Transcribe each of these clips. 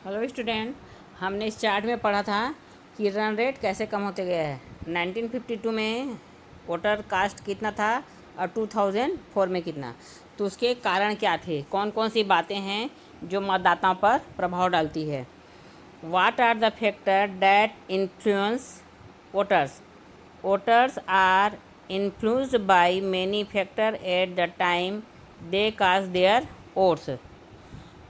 Hello student, हमने इस chart में पढ़ा था कि रन रेट कैसे कम होते गया है। 1952 में वोटर कास्ट कितना था और 2004 में कितना, तो उसके कारण क्या थे, कौन कौन सी बातें हैं जो मतदाताओं पर प्रभाव डालती है। What are the factor that influence voters. Voters are influenced by many factor at the time they cast their votes.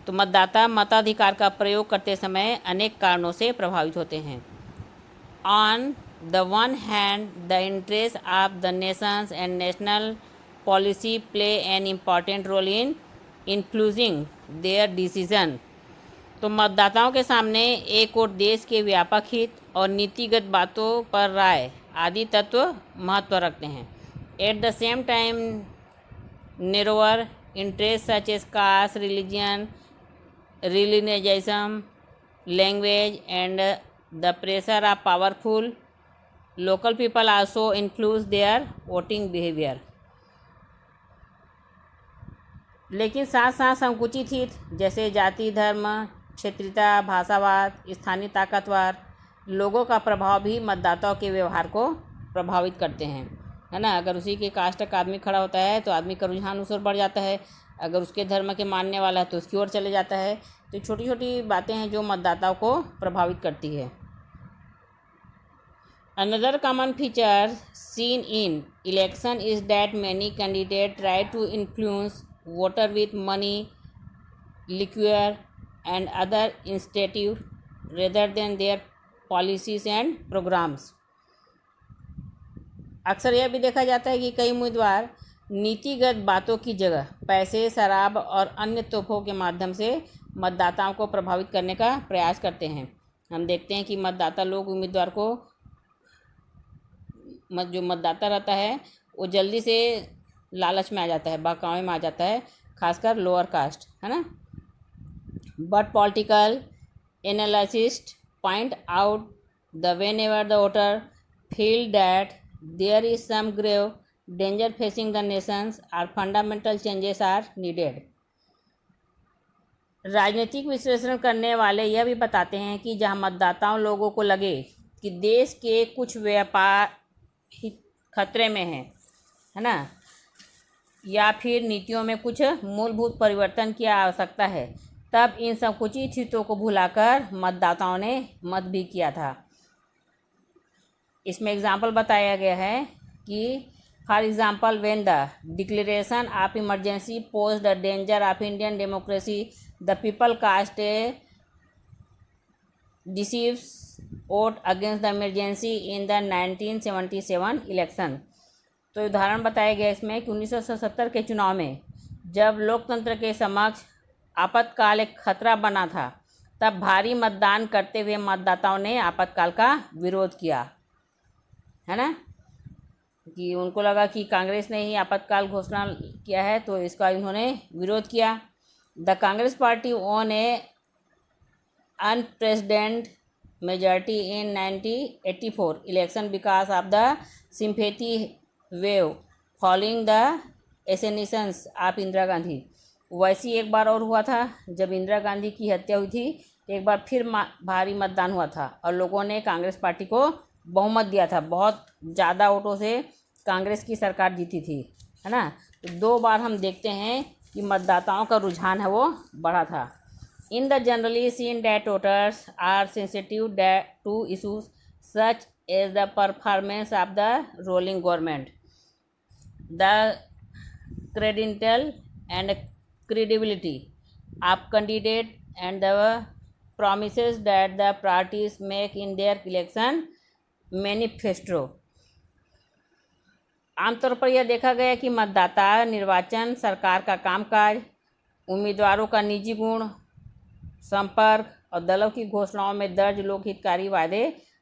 तो मतदाता मताधिकार का प्रयोग करते समय अनेक कारणों से प्रभावित होते हैं। On the one hand, the interest of the nations and national policy play an important role in influencing their decision. तो मतदाताओं के सामने एक और देश के व्यापक हित और नीतिगत बातों पर राय आदि तत्व महत्व रखते हैं। At the same time narrower interests such as caste, religion, language, and the pressure of powerful local people also influence their voting behavior. लेकिन साथ साथ संकुचित हित जैसे जाति, धर्म, क्षेत्रीयता, भाषावाद, स्थानीय ताकतवर लोगों का प्रभाव भी मतदाताओं के व्यवहार को प्रभावित करते हैं, है ना। अगर उसी के कास्ट का आदमी खड़ा होता है तो आदमी का रुझान उस ओर बढ़ जाता है, अगर उसके धर्म के मानने वाला है तो उसकी ओर चले जाता है। तो छोटी छोटी बातें हैं जो मतदाताओं को प्रभावित करती है। Another common feature seen in election is that many candidate try to influence voter with money, liquor and other incentive rather than their policies and programs. अक्सर यह भी देखा जाता है कि कई उम्मीदवार नीतिगत बातों की जगह पैसे, शराब और अन्य तोहफों के माध्यम से मतदाताओं को प्रभावित करने का प्रयास करते हैं। हम देखते हैं कि मतदाता लोग उम्मीदवार को जो मतदाता रहता है वो जल्दी से लालच में आ जाता है, बहकावे में आ जाता है, खासकर लोअर कास्ट, है ना। But political analyst point out the when ever the voter feel that there is some grave danger facing the nations or fundamental changes are needed. राजनीतिक विश्लेषण करने वाले यह भी बताते हैं कि जहां मतदाताओं लोगों को लगे कि देश के कुछ व्यापार खतरे में है ना, या फिर नीतियों में कुछ मूलभूत परिवर्तन की आवश्यकता है, तब इन संकुचित हितों को भुलाकर मतदाताओं ने मत भी किया था। इसमें एग्जाम्पल बताया गया है कि for example when the declaration of emergency pose the danger of Indian democracy, the people cast a decisive vote against the emergency in the 1977 election. तो उदाहरण बताया गया इसमें कि 1977 के चुनाव में जब लोकतंत्र के समक्ष आपातकाल एक खतरा बना था, तब भारी मतदान करते हुए मतदाताओं ने आपातकाल का विरोध किया, है ना, कि उनको लगा कि कांग्रेस ने ही आपातकाल घोषणा किया है तो इसका इन्होंने विरोध किया। The Congress party won a unprecedented majority in 1984 election because of the sympathy wave following the assassinations of Indira Gandhi. वैसी एक बार और हुआ था जब इंदिरा गांधी की हत्या हुई थी, एक बार फिर भारी मतदान हुआ था और लोगों ने कांग्रेस पार्टी को बहुमत दिया था, बहुत ज़्यादा वोटों से कांग्रेस की सरकार जीती थी, है ना। तो दो बार हम देखते हैं कि मतदाताओं का रुझान है वो बढ़ा था। In the generally seen that voters are sensitive to issues such as the performance of the ruling government, the credential and credibility of candidate and the promises that the parties make in their election manifesto. आमतौर पर यह देखा गया कि मतदाता निर्वाचन, सरकार का कामकाज, उम्मीदवारों का निजी गुण, संपर्क और दलों की घोषणाओं में दर्ज लोकहितकारी वादे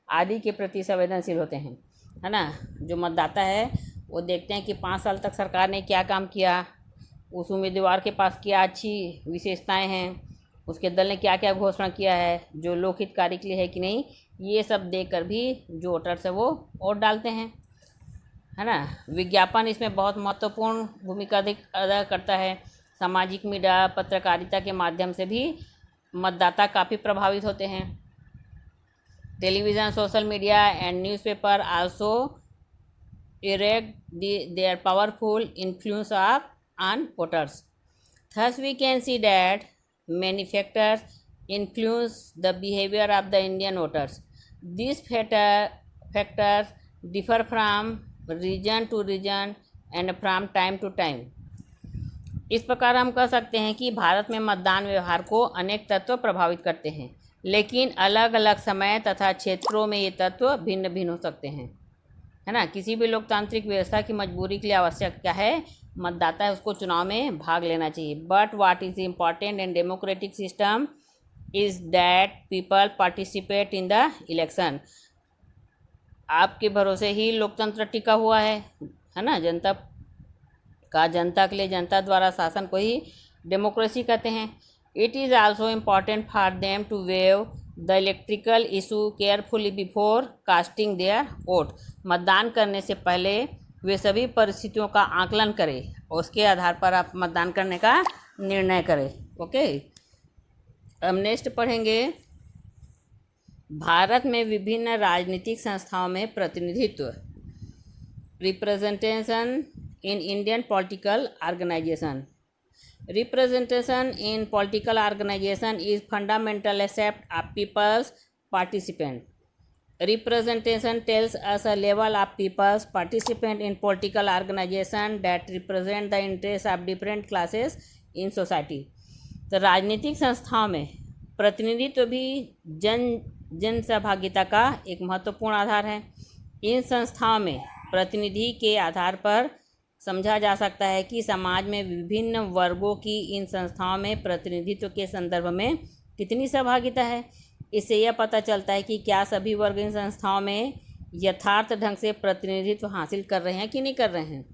आदि के प्रति संवेदनशील होते हैं, है ना। जो मतदाता है वो देखते हैं कि 5 साल तक सरकार ने क्या काम किया, उस उम्मीदवार के पास क्या अच्छी विशेषताएं हैं, उसके दल ने क्या क्या घोषणा किया है, जो लोकहितकारी के लिए है कि नहीं, ये सब देखकर भी जो वोटर्स है वो वोट डालते हैं, है ना। विज्ञापन इसमें बहुत महत्वपूर्ण भूमिका अदा करता है। सामाजिक मीडिया, पत्रकारिता के माध्यम से भी मतदाता काफ़ी प्रभावित होते हैं। Television, social media and newspaper also erect their powerful influence on voters. Thus, we can see that many factors influence the behavior of the Indian voters. These factors differ from region to region and from time to time. इस प्रकार हम कह सकते हैं कि भारत में मतदान व्यवहार को अनेक तत्व प्रभावित करते हैं, लेकिन अलग अलग समय तथा क्षेत्रों में ये तत्व भिन्न भिन्न हो सकते हैं, है ना। किसी भी लोकतांत्रिक व्यवस्था की मजबूरी के लिए आवश्यक क्या है, मतदाता है उसको चुनाव में भाग लेना चाहिए। But what is important in democratic system is that people participate in the election. आपके भरोसे ही लोकतंत्र टिका हुआ है ना। जनता के लिए, जनता द्वारा शासन को ही डेमोक्रेसी कहते हैं। It is also important for them to weigh the electrical issue carefully before casting their vote. मतदान करने से पहले वे सभी परिस्थितियों का आकलन करें और उसके आधार पर आप मतदान करने का निर्णय करें। ओके, अब नेक्स्ट पढ़ेंगे, भारत में विभिन्न राजनीतिक संस्थाओं में प्रतिनिधित्व, representation in Indian political organisation. Representation in political organization is fundamental aspect of people's participant. Representation tells us a level of people's participant in political organization that represent the interests of different classes in society. तो राजनीतिक संस्थाओं में प्रतिनिधित्व भी जन सहभागिता का एक महत्वपूर्ण आधार है। इन संस्थाओं में प्रतिनिधि के आधार पर समझा जा सकता है कि समाज में विभिन्न वर्गों की इन संस्थाओं में प्रतिनिधित्व के संदर्भ में कितनी सहभागिता है। इससे यह पता चलता है कि क्या सभी वर्ग इन संस्थाओं में यथार्थ ढंग से प्रतिनिधित्व हासिल कर रहे हैं कि नहीं कर रहे हैं,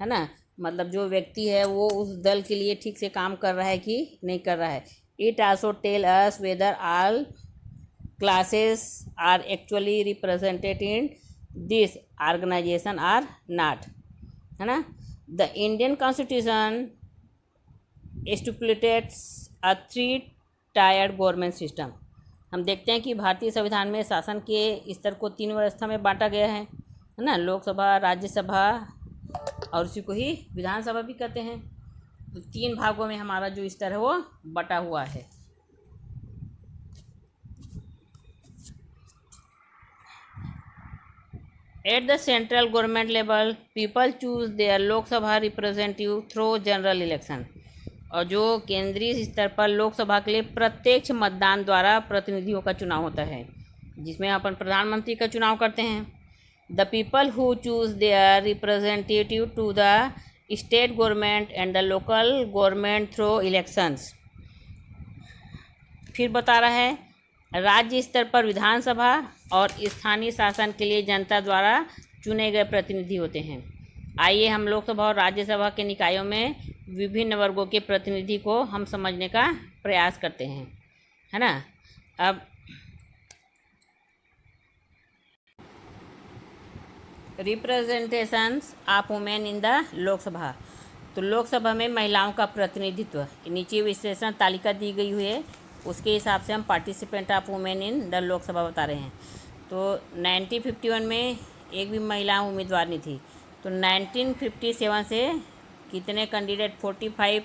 है ना। मतलब जो व्यक्ति है वो उस दल के लिए ठीक से काम कर रहा है कि नहीं कर रहा है। It also tell us whether all classes are actually represented in this organisation or not, है ना। The Indian constitution stipulates a 3 tiered government system. हम देखते हैं कि भारतीय संविधान में शासन के स्तर को 3 व्यवस्था में बांटा गया है ना। लोकसभा, राज्यसभा और उसी को ही विधानसभा भी कहते हैं। तो 3 भागों में हमारा जो स्तर है वो बटा हुआ है। At the central government level, people choose their Lok Sabha representative through general election. और जो केंद्रीय स्तर पर लोकसभा के लिए प्रत्यक्ष मतदान द्वारा प्रतिनिधियों का चुनाव होता है, जिसमें अपन प्रधानमंत्री का चुनाव करते हैं। The people who choose their representative to the state government and the local government through elections. फिर बता रहा है, राज्य स्तर पर विधानसभा और स्थानीय शासन के लिए जनता द्वारा चुने गए प्रतिनिधि होते हैं। आइए हम लोकसभा और राज्यसभा के निकायों में विभिन्न वर्गों के प्रतिनिधि को हम समझने का प्रयास करते हैं, है ना। अब representations of women in the Lok Sabha. तो लोकसभा में महिलाओं का प्रतिनिधित्व, नीचे विश्लेषण तालिका दी गई हुई है, उसके हिसाब से हम participant of women in the Lok Sabha बता रहे हैं। तो 1951 में एक भी महिला उम्मीदवार नहीं थी। तो 1957 से कितने कैंडिडेट, 45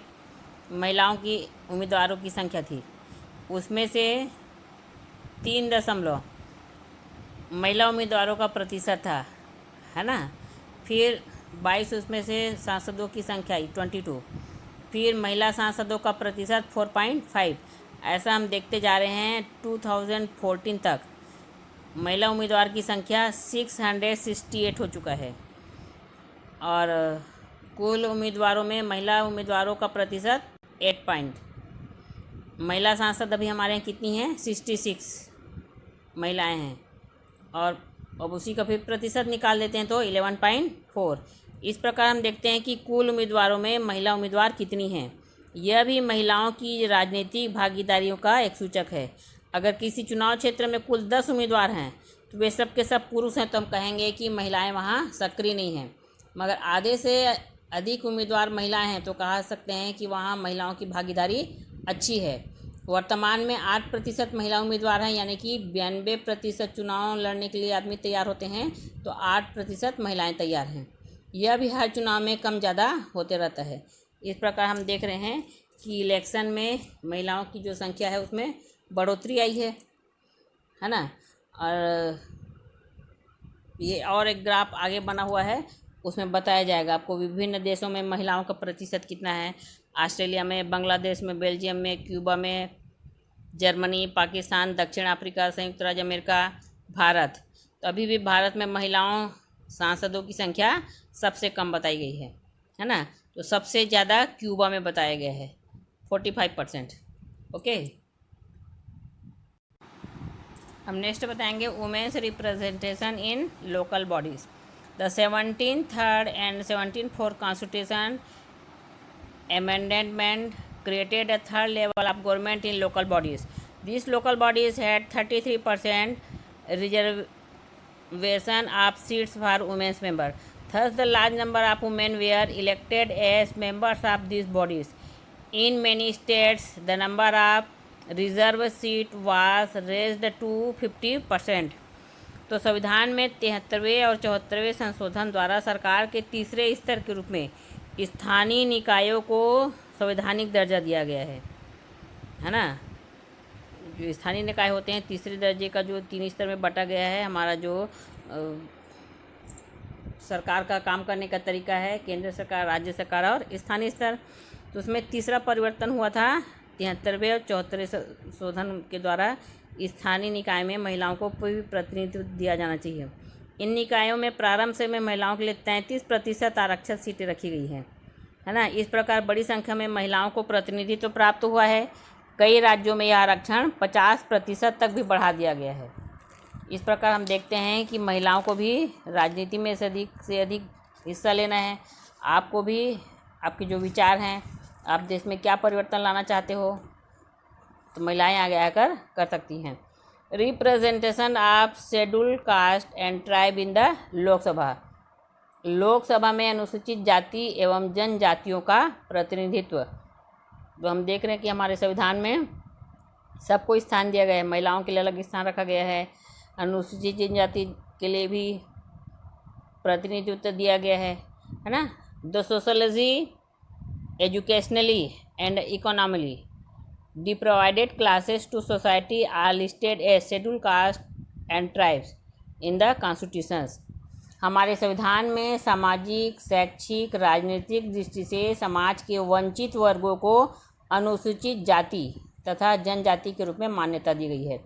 महिलाओं की उम्मीदवारों की संख्या थी। उसमें से 3 महिला उम्मीदवारों का प्रतिशत था, है ना। फिर 22 उसमें से सांसदों की संख्या आई 22। फिर महिला सांसदों का प्रतिशत 4.5। ऐसा हम देखते जा रहे हैं 2014 तक महिला उम्मीदवार की संख्या 668 हो चुका है। और कुल उम्मीदवारों में महिला उम्मीदवारों का प्रतिशत 8 महिला सांसद अभी हमारे यहाँ कितनी हैं, 66 महिलाएं हैं। और अब उसी का फिर प्रतिशत निकाल देते हैं तो 11.4। इस प्रकार हम देखते हैं कि कुल उम्मीदवारों में महिला उम्मीदवार कितनी हैं। यह भी महिलाओं की राजनीतिक भागीदारियों का एक सूचक है। अगर किसी चुनाव क्षेत्र में कुल 10 उम्मीदवार हैं तो वे सब के सब पुरुष हैं, तो हम कहेंगे कि महिलाएं वहाँ सक्रिय नहीं हैं। मगर आधे से अधिक उम्मीदवार महिलाएं हैं तो कह सकते हैं कि वहाँ महिलाओं की भागीदारी अच्छी है। वर्तमान में 8% महिला उम्मीदवार हैं, यानी कि 92% चुनाव लड़ने के लिए आदमी तैयार होते हैं, तो 8% महिलाएं तैयार हैं। यह भी हर चुनाव में कम ज़्यादा होते रहता है। इस प्रकार हम देख रहे हैं कि इलेक्शन में महिलाओं की जो संख्या है उसमें बढ़ोतरी आई है ना। और ये और एक ग्राफ आगे बना हुआ है, उसमें बताया जाएगा आपको विभिन्न देशों में महिलाओं का प्रतिशत कितना है। ऑस्ट्रेलिया में, बांग्लादेश में, बेल्जियम में, क्यूबा में, जर्मनी, पाकिस्तान, दक्षिण अफ्रीका, संयुक्त राज्य अमेरिका, भारत। तो अभी भी भारत में महिलाओं सांसदों की संख्या सबसे कम बताई गई है ना। तो सबसे ज़्यादा क्यूबा में बताया गया है 45%। ओके, हम नेक्स्ट बताएंगे women's representation in local bodies. The 73rd and 74th Constitution amendment created a third level of government in local bodies. These local bodies had 33% reservation of seats for women's members. Thus, the large number of women were elected as members of these bodies. In many states, the number of reserve seat वास raised to 50%। तो संविधान में 73वें और 74वें संशोधन द्वारा सरकार के तीसरे स्तर के रूप में स्थानीय निकायों को संवैधानिक दर्जा दिया गया है ना। जो स्थानीय निकाय होते हैं तीसरे दर्जे का जो 3 स्तर में बटा गया है, हमारा जो सरकार का काम करने का तरीका है, केंद्र सरकार, राज्य सरकार और स्थानीय स्तर। तो उसमें तीसरा परिवर्तन हुआ था 73वें और 74वें संशोधन के द्वारा। स्थानीय निकाय में महिलाओं को भी प्रतिनिधित्व दिया जाना चाहिए। इन निकायों में प्रारंभ से में महिलाओं के लिए 33% आरक्षित सीटें रखी गई है ना। इस प्रकार बड़ी संख्या में महिलाओं को प्रतिनिधित्व प्राप्त हुआ है। कई राज्यों में यह आरक्षण 50% तक भी बढ़ा दिया गया है। इस प्रकार हम देखते हैं कि महिलाओं को भी राजनीति में से अधिक हिस्सा लेना है। आपको भी आपके जो विचार हैं, आप देश में क्या परिवर्तन लाना चाहते हो, तो महिलाएं आगे आकर कर सकती हैं। Representation of scheduled caste and tribe in the Lok Sabha. Lok Sabha में अनुसूचित जाति एवं जनजातियों का प्रतिनिधित्व। तो हम देख रहे हैं कि हमारे संविधान में सबको स्थान दिया गया है। महिलाओं के लिए अलग स्थान रखा गया है, अनुसूचित जनजाति के लिए भी प्रतिनिधित्व दिया गया है ना। The sociology, educationally and economically deprived classes to society are listed as scheduled caste and tribes in the constitutions। हमारे संविधान में सामाजिक, शैक्षिक, राजनीतिक दृष्टि से समाज के वंचित वर्गों को अनुसूचित जाति तथा जनजाति के रूप में मान्यता दी गई है।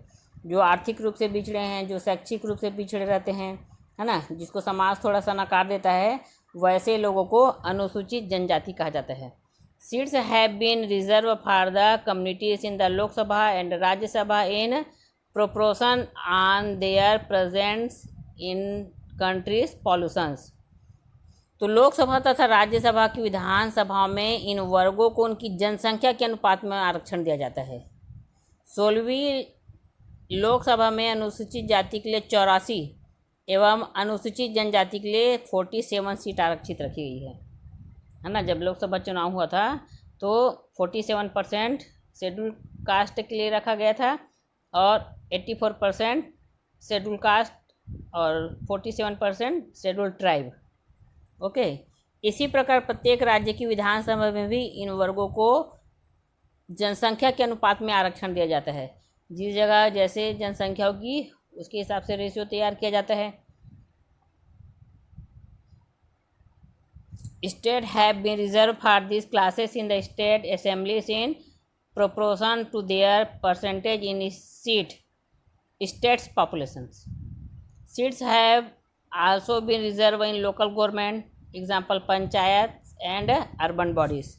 जो आर्थिक रूप से पिछड़े हैं, जो शैक्षिक रूप से पिछड़े रहते हैं, है ना, जिसको समाज थोड़ा सा नकार देता है, वैसे लोगों को अनुसूचित जनजाति कहा जाता है। Seats have been reserve for the communities in the Lok Sabha and Rajya Sabha in proportion on their presence in countries pollutions. तो लोकसभा तथा राज्यसभा की विधानसभाओं में इन वर्गों को उनकी जनसंख्या के अनुपात में आरक्षण दिया जाता है। 16वीं लोकसभा में अनुसूचित जाति के लिए 84 एवं अनुसूचित जनजाति के लिए 47 सीट आरक्षित रखी गई है ना। जब लोकसभा चुनाव हुआ था तो 47% शेड्यूल कास्ट के लिए रखा गया था और 84% शेड्यूल कास्ट और 47% शेड्यूल ट्राइब। ओके, इसी प्रकार प्रत्येक राज्य की विधानसभा में भी इन वर्गों को जनसंख्या के अनुपात में आरक्षण दिया जाता है। जिस जगह जैसे जनसंख्या होगी उसके हिसाब से रेशियो तैयार किया जाता है। State have been reserve for this classes in the state assemblies in proportion to their percentage in seat states populations. Seats have also been reserve in local government example panchayat and urban bodies.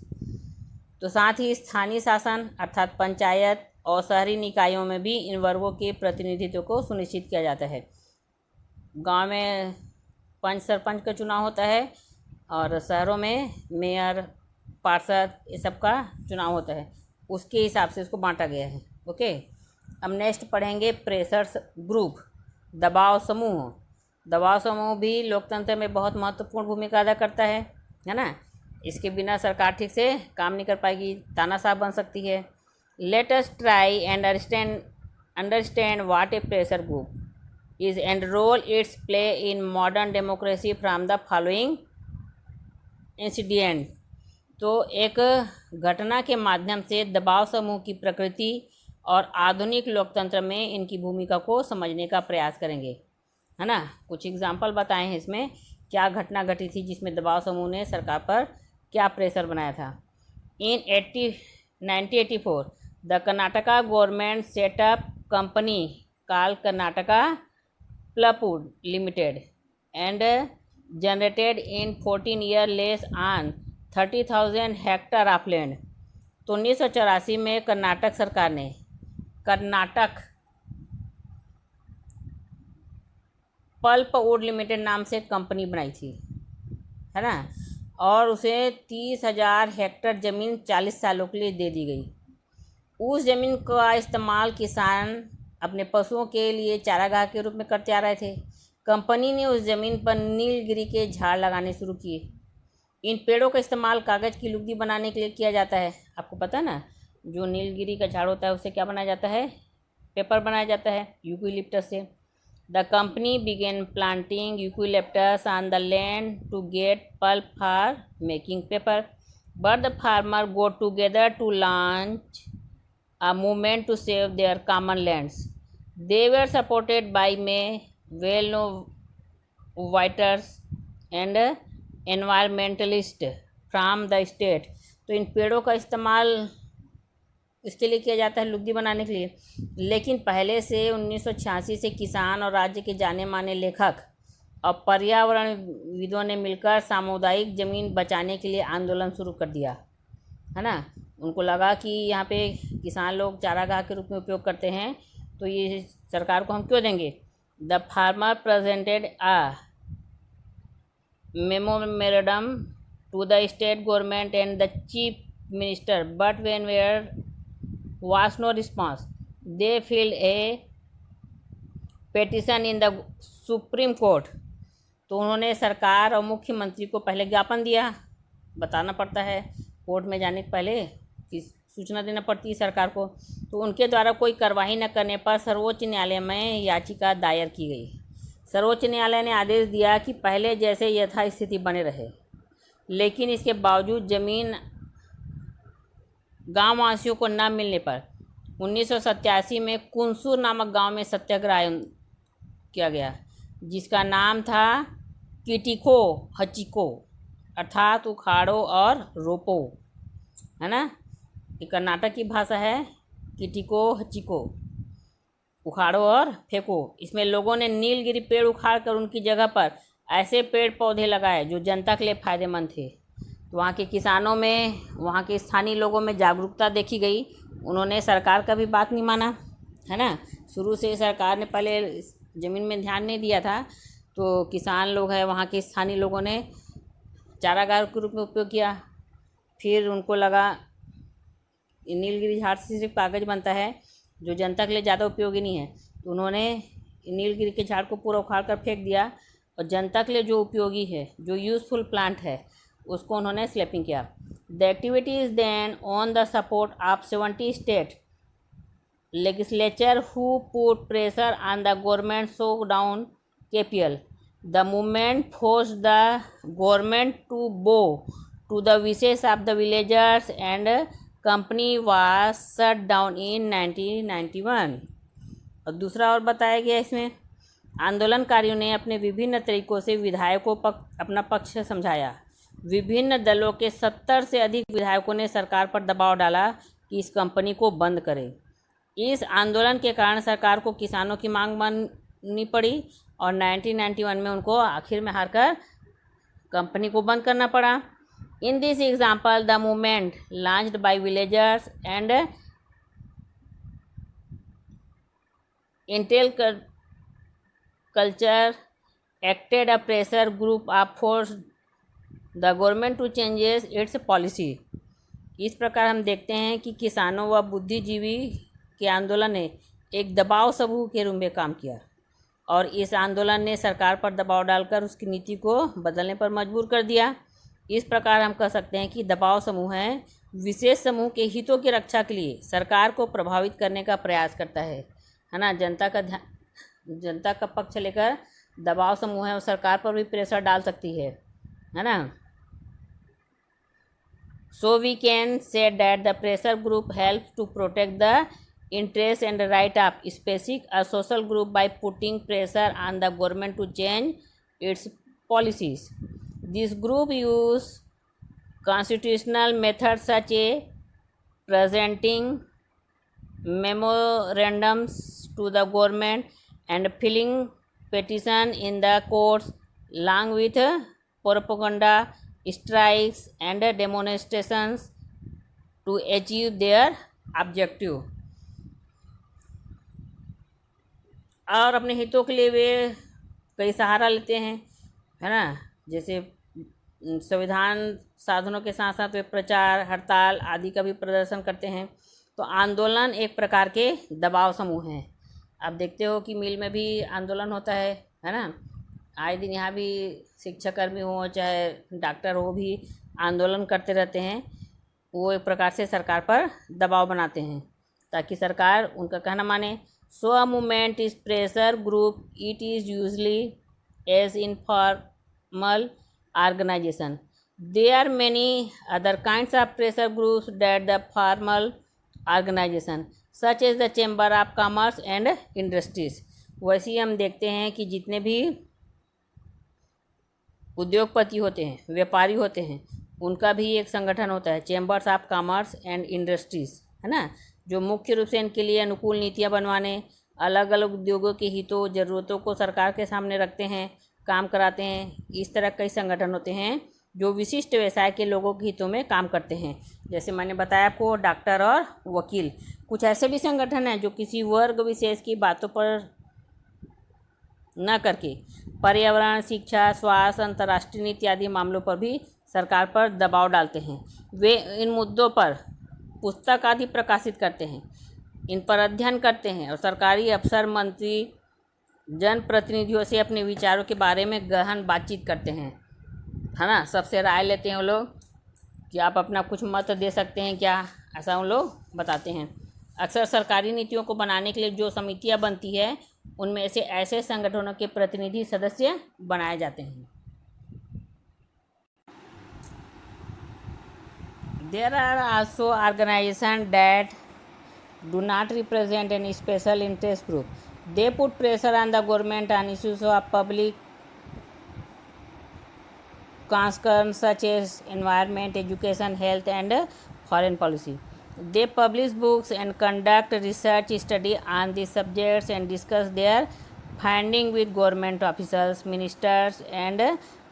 तो साथ ही स्थानीय शासन अर्थात पंचायत और शहरी निकायों में भी इन वर्गों के प्रतिनिधित्व को सुनिश्चित किया जाता है। गांव में पंच सरपंच का चुनाव होता है और शहरों में मेयर, पार्षद, ये सब का चुनाव होता है। उसके हिसाब से इसको बांटा गया है। ओके, अब नेक्स्ट पढ़ेंगे प्रेशर्स ग्रुप, दबाव समूह। दबाव समूह भी लोकतंत्र में बहुत महत्वपूर्ण भूमिका अदा करता है ना। इसके बिना सरकार ठीक से काम नहीं कर पाएगी, तानाशाह बन सकती है। Let us try and understand what a pressure group is and role its play in modern democracy from the following incident. तो एक घटना के माध्यम से दबाव समूह की प्रकृति और आधुनिक लोकतंत्र में इनकी भूमिका को समझने का प्रयास करेंगे, है ना। कुछ एग्जाम्पल बताए हैं इसमें, क्या घटना घटी थी जिसमें दबाव समूह ने सरकार पर क्या प्रेशर बनाया था। In 1984 the Karnataka government setup company call Karnataka plywood limited and generated in 14 years less on 30,000 hectare of land. तो 1984 में कर्नाटक सरकार ने कर्नाटक पल्पवुड लिमिटेड नाम से कंपनी बनाई थी, है ना, और उसे 30,000 हेक्टर ज़मीन 40 सालों के लिए दे दी गई। उस ज़मीन का इस्तेमाल किसान अपने पशुओं के लिए चारागाह के रूप में करते आ रहे थे। कंपनी ने उस ज़मीन पर नीलगिरी के झाड़ लगाने शुरू किए। इन पेड़ों का इस्तेमाल कागज़ की लुगदी बनाने के लिए किया जाता है। आपको पता ना, जो नीलगिरी का झाड़ होता है उससे क्या बनाया जाता है, पेपर बनाया जाता है यूकेलिप्टस से। The company began planting eucalyptus on the land to get pulp for making paper, but the farmer go together to launch a movement to save their common lands. They were supported by well-known writers and environmentalists from the state. तो इन पेड़ों का इस्तेमाल इसके लिए किया जाता है लुगदी बनाने के लिए, लेकिन पहले से 1986 से किसान और राज्य के जाने माने लेखक और पर्यावरणविदों ने मिलकर सामुदायिक ज़मीन बचाने के लिए आंदोलन शुरू कर दिया, है ना। उनको लगा कि यहाँ पे किसान लोग चारागाह के रूप में उपयोग करते हैं, तो ये सरकार को हम क्यों देंगे। The farmer presented a memorandum to the state government and the chief minister, but when where was no response they filed a petition in the supreme court. तो उन्होंने सरकार और मुख्यमंत्री को पहले ज्ञापन दिया, बताना पड़ता है कोर्ट में जाने के पहले कि सूचना देना पड़ती है सरकार को। तो उनके द्वारा कोई कार्रवाई न करने पर सर्वोच्च न्यायालय में याचिका दायर की गई। सर्वोच्च न्यायालय ने आदेश दिया कि पहले जैसे यथास्थिति बने रहे, लेकिन इसके बावजूद ज़मीन गाँव वासियों को न मिलने पर 1987 में कुनसूर नामक गांव में सत्याग्रह किया गया, जिसका नाम था किटिको हचिको, अर्थात उखाड़ो और रोपो, है ना। ये कर्नाटक की भाषा है, किटिको हचिको, उखाड़ो और फेंको। इसमें लोगों ने नीलगिरी पेड़ उखाड़ कर उनकी जगह पर ऐसे पेड़ पौधे लगाए जो जनता के लिए फ़ायदेमंद थे। तो वहाँ के किसानों में, वहाँ के स्थानीय लोगों में जागरूकता देखी गई। उन्होंने सरकार का भी बात नहीं माना, है ना। शुरू से सरकार ने पहले ज़मीन में ध्यान नहीं दिया था, तो किसान लोग हैं वहाँ के स्थानीय लोगों ने चारागाह के रूप में उपयोग किया। फिर उनको लगा नीलगिरी झाड़ से सिर्फ कागज़ बनता है जो जनता के लिए ज़्यादा उपयोगी नहीं है, तो उन्होंने नीलगिरी के झाड़ को पूरा उखाड़ कर फेंक दिया और जनता के लिए जो उपयोगी है, जो यूज़फुल प्लांट है, उसको उन्होंने स्लैपिंग किया। The activity is then on the support of 70 state legislature who put pressure on the government show down KPL. The movement forced the government to bow to the wishes of the villagers and company was shut down in 1991. और दूसरा और बताया गया इसमें, आंदोलनकारियों ने अपने विभिन्न तरीकों से विधायकों अपना पक्ष समझाया। विभिन्न दलों के 70 से अधिक विधायकों ने सरकार पर दबाव डाला कि इस कंपनी को बंद करे। इस आंदोलन के कारण सरकार को किसानों की मांग माननी पड़ी और 1991 में उनको आखिर में हारकर कंपनी को बंद करना पड़ा। In this example the movement launched by villagers and intel culture acted a pressure group of force the government to changes its policy. इस प्रकार हम देखते हैं कि किसानों व बुद्धिजीवी के आंदोलन ने एक दबाव समूह के रूप में काम किया और इस आंदोलन ने सरकार पर दबाव डालकर उसकी नीति को बदलने पर मजबूर कर दिया। इस प्रकार हम कह सकते हैं कि दबाव समूह हैं विशेष समूह के हितों की रक्षा के लिए सरकार को प्रभावित करने का प्रयास करता है ना। जनता का पक्ष लेकर दबाव समूह है और सरकार पर भी प्रेशर डाल सकती है ना। So we can say that the pressure group help to protect the interest and right of specific a social group by putting pressure on the government to change its policies. This group use constitutional methods such as presenting memorandums to the government and filing petition in the courts along with propaganda strikes and demonstrations to achieve their objective. और अपने हितों के लिए वे कई सहारा लेते हैं है ना। जैसे संविधान साधनों के साथ साथ वे प्रचार हड़ताल आदि का भी प्रदर्शन करते हैं। तो आंदोलन एक प्रकार के दबाव समूह हैं। आप देखते हो कि मिल में भी आंदोलन होता है ना। आए दिन यहाँ भी शिक्षाकर्मी हो चाहे डॉक्टर हो भी आंदोलन करते रहते हैं। वो एक प्रकार से सरकार पर दबाव बनाते हैं ताकि सरकार उनका कहना माने। So a movement is pressure group. It is usually as informal organization. There are many other kinds of pressure groups that the formal organization, such as the Chamber of Commerce and Industries. वैसे ही हम देखते हैं कि जितने भी उद्योगपति होते हैं व्यापारी होते हैं उनका भी एक संगठन होता है chambers of commerce and industries है ना, जो मुख्य रूप से इनके लिए अनुकूल नीतियां बनवाने अलग अलग उद्योगों के हितों ज़रूरतों को सरकार के सामने रखते हैं काम कराते हैं। इस तरह कई संगठन होते हैं जो विशिष्ट व्यवसाय के लोगों के हितों में काम करते हैं। जैसे मैंने बताया आपको डॉक्टर और वकील। कुछ ऐसे भी संगठन हैं जो किसी वर्ग विशेष की बातों पर न करके पर्यावरण शिक्षा स्वास्थ्य अंतर्राष्ट्रीय नीति आदि मामलों पर भी सरकार पर दबाव डालते हैं। वे इन मुद्दों पर पुस्तक आदि प्रकाशित करते हैं, इन पर अध्ययन करते हैं और सरकारी अफसर मंत्री जनप्रतिनिधियों से अपने विचारों के बारे में गहन बातचीत करते हैं है ना। सबसे राय लेते हैं वो लोग कि आप अपना कुछ मत दे सकते हैं क्या, ऐसा वो लोग बताते हैं। अक्सर सरकारी नीतियों को बनाने के लिए जो समितियां बनती है उनमें से ऐसे संगठनों के प्रतिनिधि सदस्य बनाए जाते हैं। There are also organizations that do not represent any special interest group. They put pressure on the government on issues of public concern such as environment, education, health, and foreign policy. They publish books and conduct research study on these subjects and discuss their findings with government officials, ministers, and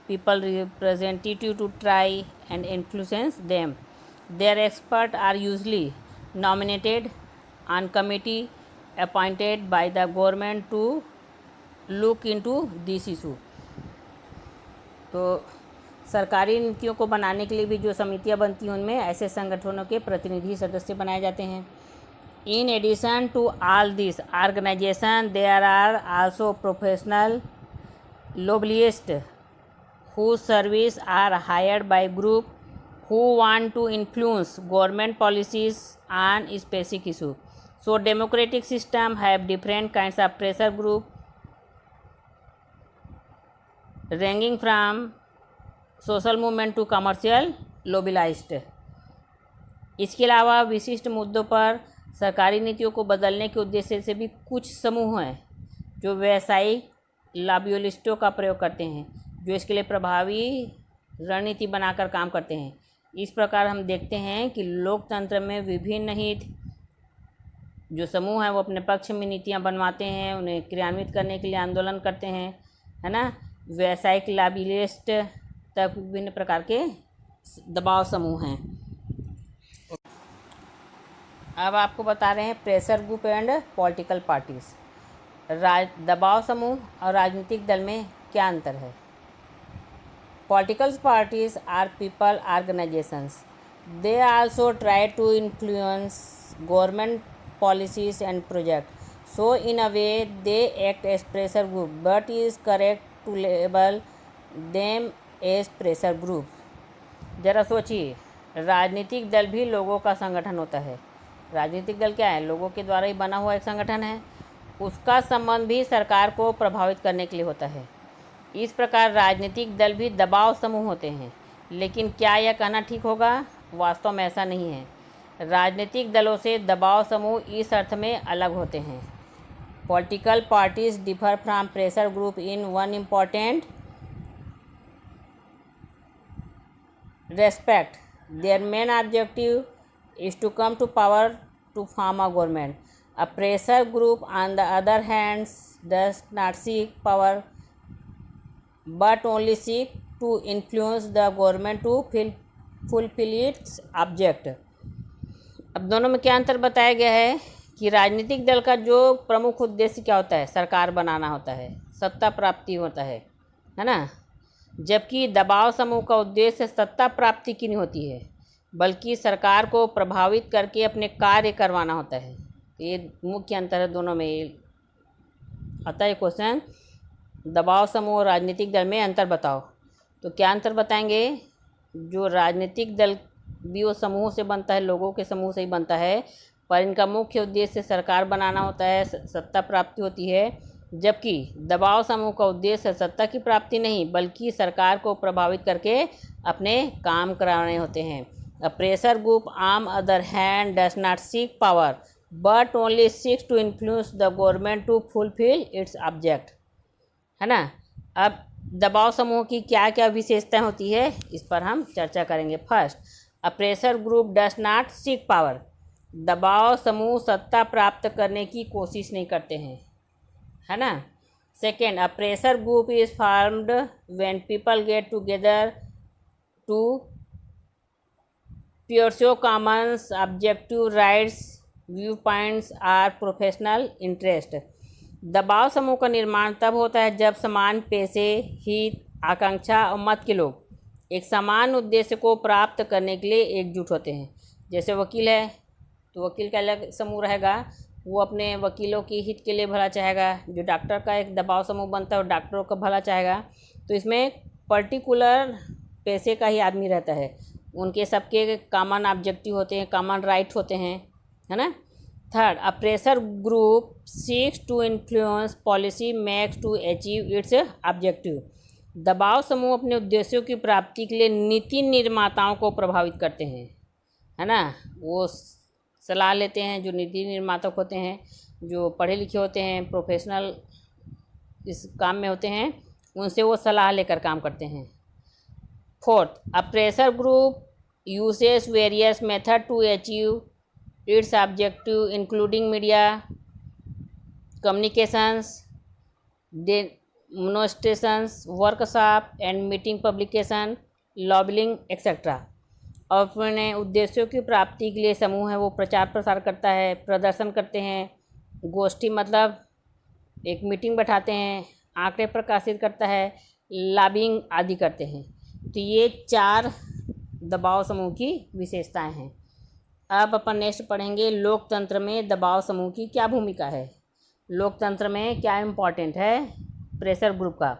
people representative to try and influence them. Their experts are usually nominated on committee appointed by the government to look into this issue. तो सरकारी नीतियों को बनाने के लिए भी जो समितियां बनती हैं उनमें ऐसे संगठनों के प्रतिनिधि सदस्य बनाए जाते हैं। In addition to all these organizations, there are also professional lobbyists whose services are hired by groups who want to influence government policies on specific issues. So democratic system have different kinds of pressure group ranging from social movement to commercial lobbyist. इसके अलावा विशिष्ट मुद्दों पर सरकारी नीतियों को बदलने के उद्देश्य से भी कुछ समूह हैं जो व्यावसायिक लॉबियलिस्टों का प्रयोग करते हैं, जो इसके लिए प्रभावी रणनीति बनाकर काम करते हैं। इस प्रकार हम देखते हैं कि लोकतंत्र में विभिन्न हित जो समूह हैं वो अपने पक्ष में नीतियां बनवाते हैं, उन्हें क्रियान्वित करने के लिए आंदोलन करते हैं है ना। व्यावसायिक लॉबियलिस्ट तक विभिन्न प्रकार के दबाव समूह हैं। अब आपको बता रहे हैं pressure group and political parties. दबाव समूह और राजनीतिक दल में क्या अंतर है। Political parties are people organizations. They also try to influence government policies and projects. So in a way they act as pressure group, but it is correct to label them as pressure group. ज़रा सोचिए, राजनीतिक दल भी लोगों का संगठन होता है। राजनीतिक दल क्या है? लोगों के द्वारा ही बना हुआ एक संगठन है। उसका संबंध भी सरकार को प्रभावित करने के लिए होता है। इस प्रकार राजनीतिक दल भी दबाव समूह होते हैं। लेकिन क्या यह कहना ठीक होगा? वास्तव में ऐसा नहीं है। राजनीतिक दलों से दबाव समूह इस अर्थ में अलग होते हैं। Political parties differ from pressure group in one important respect. Their main objective is to come to power to form a government. A pressure group, on the other hand, does not seek power but only seek to influence the government to fulfill its object. अब दोनों में क्या अंतर बताया गया है कि राजनीतिक दल का जो प्रमुख उद्देश्य क्या होता है? सरकार बनाना होता है, सत्ता प्राप्ति होता है ना। जबकि दबाव समूह का उद्देश्य सत्ता प्राप्ति की नहीं होती है, बल्कि सरकार को प्रभावित करके अपने कार्य करवाना होता है। ये मुख्य अंतर है दोनों में। आता है क्वेश्चन, दबाव समूह और राजनीतिक दल में अंतर बताओ। तो क्या अंतर बताएंगे? जो राजनीतिक दल भी वो समूह से बनता है, लोगों के समूह से ही बनता है, पर इनका मुख्य उद्देश्य सरकार बनाना होता है, सत्ता प्राप्ति होती है। जबकि दबाव समूह का उद्देश्य सत्ता की प्राप्ति नहीं, बल्कि सरकार को प्रभावित करके अपने काम कराने होते हैं। A pressure group on other hand does not seek power but only seeks to influence the government to fulfil its object, है ना। अब दबाव समूह की क्या क्या विशेषताएं होती है, इस पर हम चर्चा करेंगे। First, a pressure group does not seek power. दबाव समूह सत्ता प्राप्त करने की कोशिश नहीं करते हैं, है ना। Second, a pressure group is formed when people get together to pursue common objective rights, viewpoints और प्रोफेशनल इंटरेस्ट। दबाव समूह का निर्माण तब होता है जब समान पेशे, हित, आकांक्षा और मत के लोग एक समान उद्देश्य को प्राप्त करने के लिए एकजुट होते हैं। जैसे वकील है तो वकील का अलग समूह रहेगा, वो अपने वकीलों की हित के लिए भला चाहेगा। जो डॉक्टर का एक दबाव समूह बनता है वो डॉक्टरों का भला चाहेगा। तो इसमें पर्टिकुलर पैसे का ही आदमी रहता है, उनके सबके कॉमन ऑब्जेक्टिव होते हैं, कॉमन राइट होते हैं, है ना। Third, a pressure group seeks to influence policy makes to achieve its objective. दबाव समूह अपने उद्देश्यों की प्राप्ति के लिए नीति निर्माताओं को प्रभावित करते हैं, है ना। वो सलाह लेते हैं, जो नीति निर्माता होते हैं, जो पढ़े लिखे होते हैं, प्रोफेशनल इस काम में होते हैं, उनसे वो सलाह लेकर काम करते हैं। Fourth, a pressure group uses various methods to achieve its objective including media communications, demonstrations, workshop and meeting publication, lobbying etc. और अपने उद्देश्यों की प्राप्ति के लिए समूह है वो प्रचार प्रसार करता है, प्रदर्शन करते हैं, गोष्ठी मतलब एक मीटिंग बैठाते हैं, आंकड़े प्रकाशित करता है, लॉबिंग आदि करते हैं। तो ये चार दबाव समूह की विशेषताएं हैं। अब अपन नेक्स्ट पढ़ेंगे, लोकतंत्र में दबाव समूह की क्या भूमिका है। लोकतंत्र में क्या इम्पोर्टेंट है प्रेशर ग्रुप का।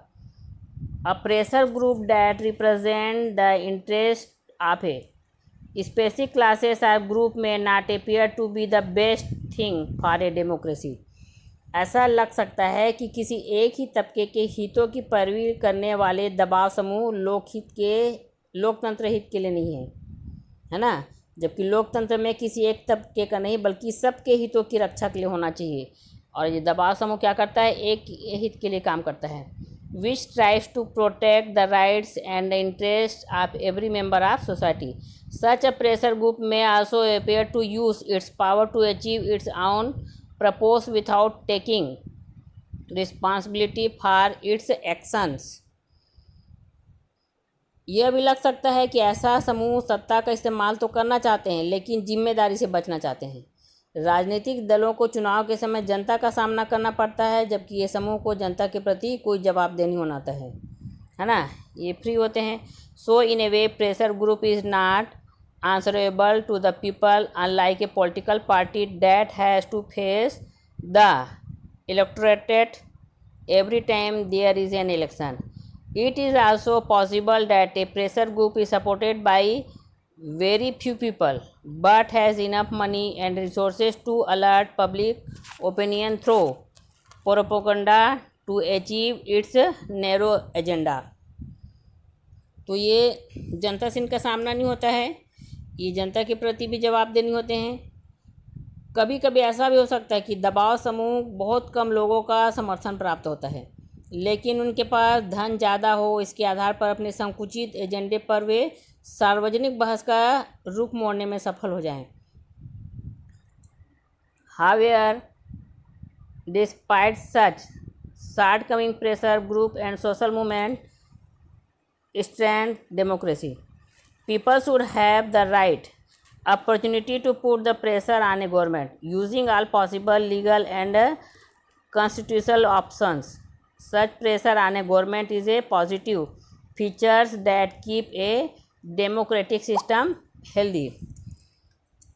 A pressure group that represent the interest of a specific classes और ग्रुप में not appear to be the best thing for a democracy. ऐसा लग सकता है कि किसी एक ही तबके के हितों की पैरवी करने वाले दबाव समूह लोकतंत्र हित के लिए नहीं है ना। जबकि लोकतंत्र में किसी एक तबके का नहीं बल्कि सबके हितों की रक्षा के लिए होना चाहिए। और ये दबाव समूह क्या करता है? एक हित के लिए काम करता है। Which tries to protect the rights and the interest of every member of society. Such a pressure group may also appear to use its power to achieve its own purpose without taking responsibility for its actions. यह भी लग सकता है कि ऐसा समूह सत्ता का इस्तेमाल तो करना चाहते हैं लेकिन जिम्मेदारी से बचना चाहते हैं। राजनीतिक दलों को चुनाव के समय जनता का सामना करना पड़ता है, जबकि ये समूह को जनता के प्रति कोई जवाबदेही नहीं होना है ना। ये फ्री होते हैं। So in a way pressure group is not answerable to the people unlike a political party that has to face the electorate every time there is an election. It is also possible that a pressure group is supported by very few people but has enough money and resources to alert public opinion through propaganda to achieve its narrow agenda। तो ये जनता से इनका सामना नहीं होता है, ये जनता के प्रति भी जवाब देनी होते हैं। कभी कभी ऐसा भी हो सकता है कि दबाव समूह बहुत कम लोगों का समर्थन प्राप्त होता है, लेकिन उनके पास धन ज़्यादा हो, इसके आधार पर अपने संकुचित एजेंडे पर वे सार्वजनिक बहस का रुख मोड़ने में सफल हो जाएं। However despite such shortcoming pressure group and social movement strength democracy people should have the right opportunity to put the pressure on a government using all possible legal and constitutional options. Such pressure on a government is a positive features that keep a democratic system healthy.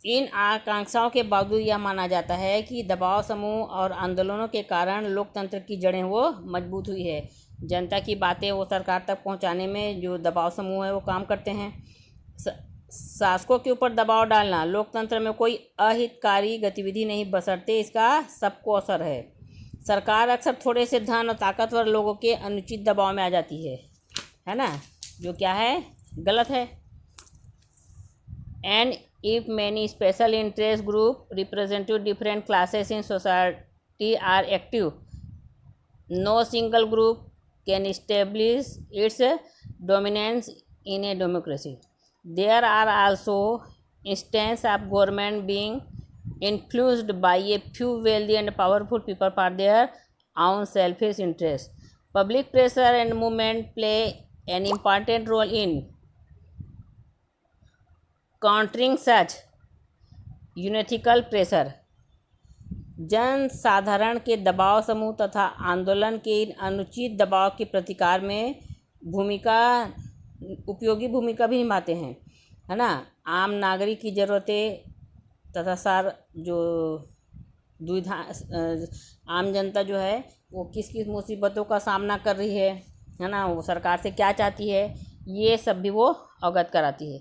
इन आकांक्षाओं के बावजूद यह माना जाता है कि दबाव समूह और आंदोलनों के कारण लोकतंत्र की जड़ें वो मजबूत हुई है। जनता की बातें वो सरकार तक पहुंचाने में जो दबाव समूह है वो काम करते हैं। शासकों के ऊपर दबाव डालना लोकतंत्र में कोई अहितकारी गतिविधि नहीं, बशर्ते इसका सबको असर है। सरकार अक्सर थोड़े से धन और ताकतवर लोगों के अनुचित दबाव में आ जाती है ना, जो क्या है, गलत है। And if many special interest group representative different classes in society are active, no single group can establish its dominance in a democracy. There are also instances of government being influenced by a few wealthy and powerful people for their own selfish interests. Public pressure and movement play an important role in countering such unethical pressure. जन साधारण के दबाव समूह तथा आंदोलन के इन अनुचित दबाव के प्रतिकार में उपयोगी भूमिका भी निभाते हैं, है ना। आम नागरिक की ज़रूरतें तथा दुविधा आम जनता जो है वो किस किस मुसीबतों का सामना कर रही है ना, वो सरकार से क्या चाहती है, ये सब भी वो अवगत कराती है।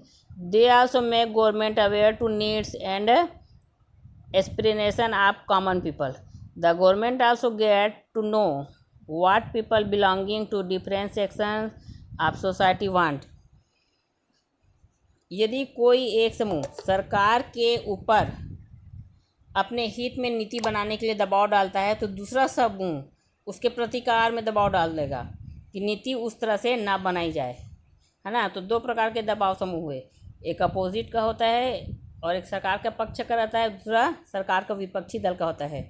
They also make government aware to needs and aspiration of common people. The government also get to know what people belonging to different section of society want. यदि कोई एक समूह सरकार के ऊपर अपने हित में नीति बनाने के लिए दबाव डालता है तो दूसरा समूह उसके प्रतिकार में दबाव डाल देगा कि नीति उस तरह से ना बनाई जाए, है ना। तो दो प्रकार के दबाव समूह हुए, एक अपोजिट का होता है और एक सरकार का पक्ष का रहता है, दूसरा सरकार का विपक्षी दल का होता है।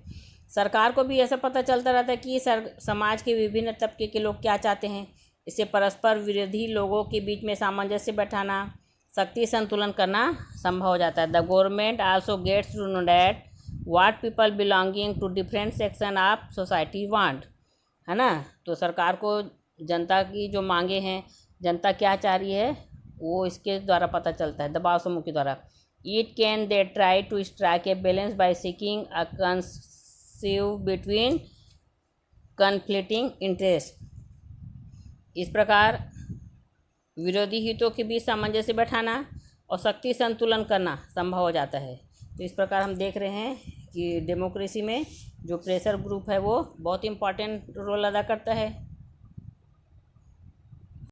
सरकार को भी ऐसा पता चलता रहता है कि समाज के विभिन्न तबके के लोग क्या चाहते हैं। इससे परस्पर विरोधी लोगों के बीच में सामंजस्य बैठाना, शक्ति संतुलन करना संभव हो जाता है। The government also gets to know that what people belonging to different section of society want, है ना। तो सरकार को जनता की जो मांगे हैं, जनता क्या चाह रही है, वो इसके द्वारा पता चलता है, दबाव समूह के द्वारा। It can they try to strike a balance by seeking a consensus between conflicting interest. इस प्रकार विरोधी हितों के बीच सामंजस्य बैठाना और शक्ति संतुलन करना संभव हो जाता है। तो इस प्रकार हम देख रहे हैं कि डेमोक्रेसी में जो प्रेशर ग्रुप है वो बहुत इम्पॉर्टेंट रोल अदा करता है।